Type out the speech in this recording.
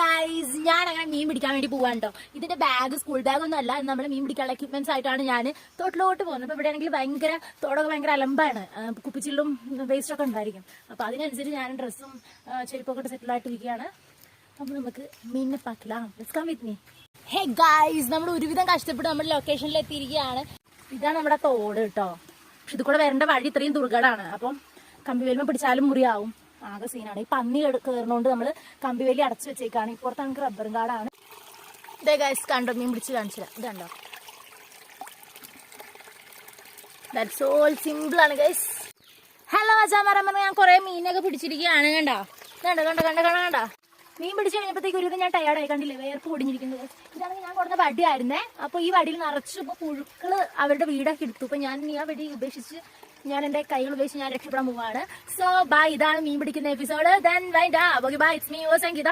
Guys, ഞാൻ അങ്ങനെ മീൻ പിടിക്കാൻ വേണ്ടി പോവാൻ കേട്ടോ. ഇതിന്റെ ബാഗ് സ്കൂൾ ബാഗ് ഒന്നും അല്ല, നമ്മൾ മീൻ പിടിക്കാനുള്ള എക്യുപ്മെന്റ്സ് ആയിട്ടാണ് ഞാൻ തോട്ടിലോട്ട് പോകുന്നത്. അപ്പൊ ഇവിടെ ആണെങ്കിൽ തോടൊക്കെ ഭയങ്കര അലമ്പാണ്, കുപ്പിച്ചില്ലും വേസ്റ്റ് ഒക്കെ ഉണ്ടായിരിക്കും. അപ്പൊ അതിനനുസരിച്ച് ഞാൻ ഡ്രസ്സും ചെരുപ്പൊക്കെ സെറ്റിൽ ആയിട്ടിരിക്കുകയാണ്. അപ്പൊ നമുക്ക് മീനിനെ പാക്കിലാം. Let's come with me. Hey guys, നമ്മൾ ഒരുവിധം കഷ്ടപ്പെട്ട് നമ്മുടെ ലൊക്കേഷനിൽ എത്തിയിരിക്കുകയാണ്. ഇതാണ് നമ്മുടെ തോട് കേട്ടോ. പക്ഷെ ഇത് കൂടെ വരേണ്ട വഴി ഇത്രയും ദുർഘടമാണ്. അപ്പം കമ്പിവേലുമ പിടിച്ചാലും മുറിയാവും, ആകെ സീനാണ്. ഈ പന്നി കയറുന്നോണ്ട് നമ്മള് കമ്പിവേലി അടച്ചു വെച്ചേക്കാണ്. ഇപ്പുറത്ത് നമുക്ക് റബ്ബറും കാടാണ്. ഇതേ ഗൈസ്, കണ്ടോ മീൻ പിടിച്ച് കാണിച്ചില്ല. ഇതുണ്ടോ, ദാറ്റ്സ് ഓൾ സിമ്പിൾ ആണ് ഗൈസ്. ഹലോ അജാമറമ്മ, ഞാൻ കുറെ മീനൊക്കെ പിടിച്ചിരിക്കുകയാണ്. കണ്ടോ കണ്ടോ മീൻ പിടിച്ച് കഴിഞ്ഞപ്പോഴത്തേക്ക് ഒരു ഞാൻ ടയർഡായി, കണ്ടില്ലേ, വേർപ്പ് പൊടിഞ്ഞിരിക്കുന്നത്. ഇതാണെങ്കിൽ ഞാൻ കൊടുത്ത വടിയായിരുന്നേ. അപ്പൊ ഈ വടിയിൽ നിറച്ചു ഇപ്പൊ പുഴുക്കള് അവരുടെ വീടൊക്കെ എടുത്തു. ഇപ്പൊ ഞാൻ ഈ വടി ഉപേക്ഷിച്ച് ഞാൻ എന്റെ കൈകൾ ഉപയോഗിച്ച് ഞാൻ രക്ഷപ്പെടാൻ പോവാണ്. സോ ബൈ, ഇതാണ് മീൻ പിടിക്കുന്ന episode. Then bye, it's me Sangeetha.